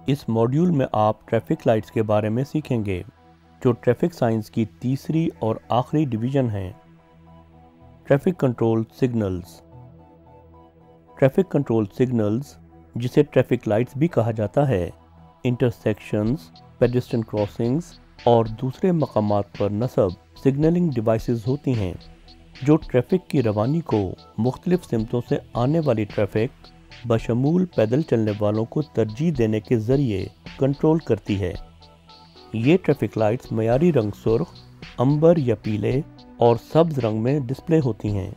اس module میں آپ traffic lights کے بارے میں سیکھیں گے جو ٹریفک سائنس کی تیسری اور آخری ڈویژن ہیں۔ Traffic control signals. Traffic control signals, جسے ٹریفک لائٹس بھی کہا جاتا ہے، انٹرسیکشنز، پیڈسٹرین کراسنگز اور دوسرے مقامات پر نصب سگنلنگ ڈیوائسز ہوتی ہیں جو ٹریفک کی روانی کو مختلف سمتوں سے آنے والی ٹریفک بشمول پیدل چلنے والوں کو ترجیح دینے کے ذریعے کنٹرول کرتی ہے۔ یہ ٹریفک لائٹس معیاری رنگ سرخ، امبر یا پیلے اور سبز رنگ میں ڈسپلے ہوتی ہیں۔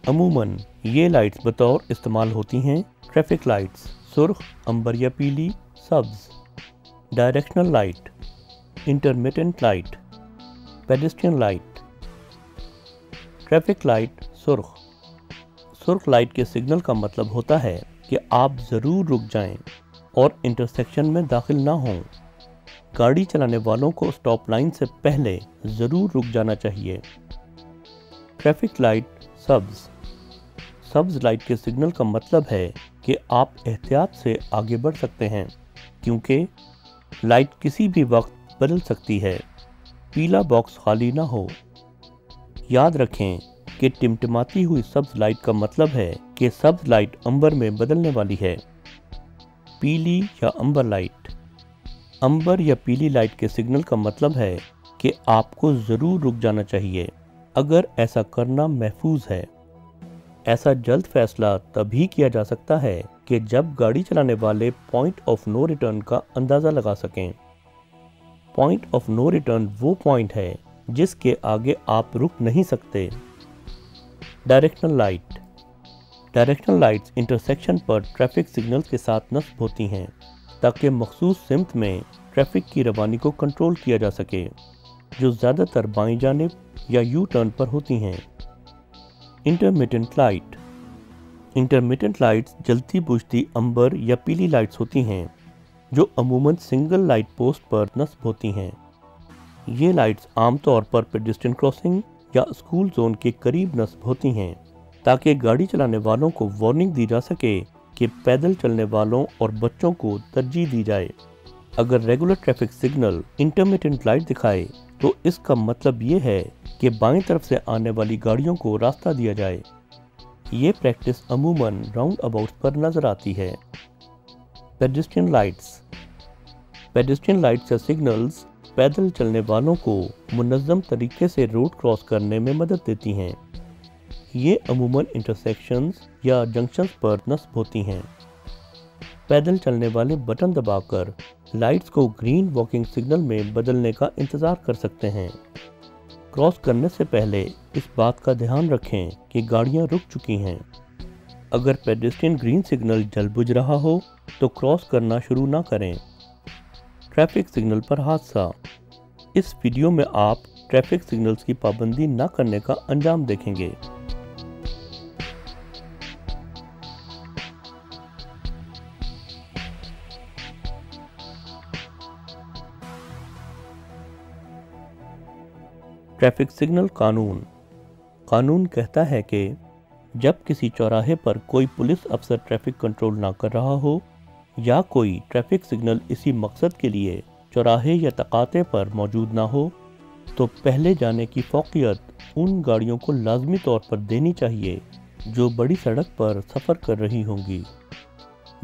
عموماً یہ لائٹس بطور استعمال ہوتی ہیں ٹریفک لائٹس سرخ، امبر یا پیلی، سبز، directional light, intermittent light, pedestrian light. Traffic light سرخ۔ سرخ لائٹ کے سگنل کا مطلب ہوتا ہے کہ آپ ضرور رک جائیں اور انٹرسیکشن میں داخل نہ ہوں۔ گاڑی چلانے والوں کو سٹاپ لائن سے پہلے ضرور رک جانا چاہیے۔ ٹریفک لائٹ سبز۔ سبز لائٹ کے سگنل کا مطلب ہے کہ آپ احتیاط سے آگے بڑھ سکتے ہیں کیونکہ لائٹ کسی بھی وقت بدل سکتی ہے۔ پیلا باکس خالی نہ ہو۔ یاد رکھیں کہ ٹمٹماتی ہوئی سبز لائٹ کا مطلب ہے کہ سبز لائٹ امبر میں بدلنے والی ہے۔ پیلی یا امبر لائٹ۔ امبر یا پیلی لائٹ کے سگنل کا مطلب ہے کہ آپ کو ضرور رک جانا چاہیے اگر ایسا کرنا محفوظ ہے۔ ایسا جلد فیصلہ تبھی کیا جا سکتا ہے کہ جب گاڑی چلانے والے پوائنٹ آف نو ریٹرن کا اندازہ لگا سکیں۔ پوائنٹ آف نو ریٹرن وہ پوائنٹ ہے جس کے آگے آپ رک نہیں سکتے۔ Directional light. Directional lights intersection پر ٹریفک سگنلز کے ساتھ نصب ہوتی ہیں تاکہ مخصوص سمت میں ٹریفک کی روانی کو کنٹرول کیا جا سکے، جو زیادہ تر بائیں جانب یا یو ٹرن پر ہوتی ہیں۔ Intermittent light. انٹرمیٹنٹ لائٹس جلتی بجھتی امبر یا پیلی لائٹس ہوتی ہیں جو عموماً سنگل لائٹ پوسٹ پر نصب ہوتی ہیں۔ یہ لائٹس عام طور پر پیڈسٹرین کراسنگ یا اسکول زون کے قریب نصب ہوتی ہیں تاکہ گاڑی چلانے والوں کو وارننگ دی جا سکے کہ پیدل چلنے والوں اور بچوں کو ترجیح دی جائے۔ اگر regular traffic signal intermittent light دکھائے تو اس کا مطلب یہ ہے کہ بائیں طرف سے آنے والی گاڑیوں کو راستہ دیا جائے۔ یہ پریکٹس عموماً راؤنڈ اباؤٹس پر نظر آتی ہے۔ Pedestrian lights. پیڈسٹرین لائٹس یا سگنلز پیدل چلنے والوں کو منظم طریقے سے روڈ کراس کرنے میں مدد دیتی ہیں۔ یہ عموماً انٹرسیکشنز یا جنکشنز پر نصب ہوتی ہیں۔ پیدل چلنے والے بٹن دبا کر لائٹس کو گرین واکنگ سگنل میں بدلنے کا انتظار کر سکتے ہیں۔ کراس کرنے سے پہلے اس بات کا دھیان رکھیں کہ گاڑیاں رک چکی ہیں۔ اگر پیڈسٹرین گرین سگنل جل بجھ رہا ہو تو کراس کرنا شروع نہ کریں۔ ٹریفک سگنل پر حادثہ۔ اس ویڈیو میں آپ ٹریفک سگنلز کی پابندی نہ کرنے کا انجام دیکھیں گے۔ ٹریفک سگنل قانون۔ قانون کہتا ہے کہ جب کسی چوراہے پر کوئی پولیس افسر ٹریفک کنٹرول نہ کر رہا ہو یا کوئی ٹریفک سگنل اسی مقصد کے لیے چوراہے یا تقاطع پر موجود نہ ہو تو پہلے جانے کی فوقیت ان گاڑیوں کو لازمی طور پر دینی چاہیے جو بڑی سڑک پر سفر کر رہی ہوں گی۔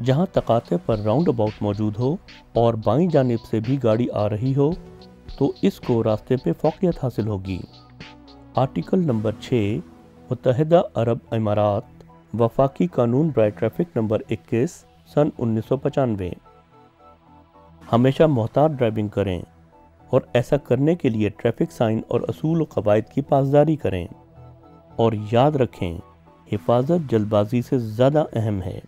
جہاں تقاطع پر راؤنڈ اباؤٹ موجود ہو اور بائیں جانب سے بھی گاڑی آ رہی ہو تو اس کو راستے پہ فوقیت حاصل ہوگی۔ آرٹیکل نمبر 6 متحدہ عرب امارات وفاقی قانون برائے ٹریفک نمبر 21 سن 1995۔ ہمیشہ محتاط ڈرائیونگ کریں اور ایسا کرنے کے لیے ٹریفک سائن اور اصول و قواعد کی پاسداری کریں، اور یاد رکھیں حفاظت جلد بازی سے زیادہ اہم ہے۔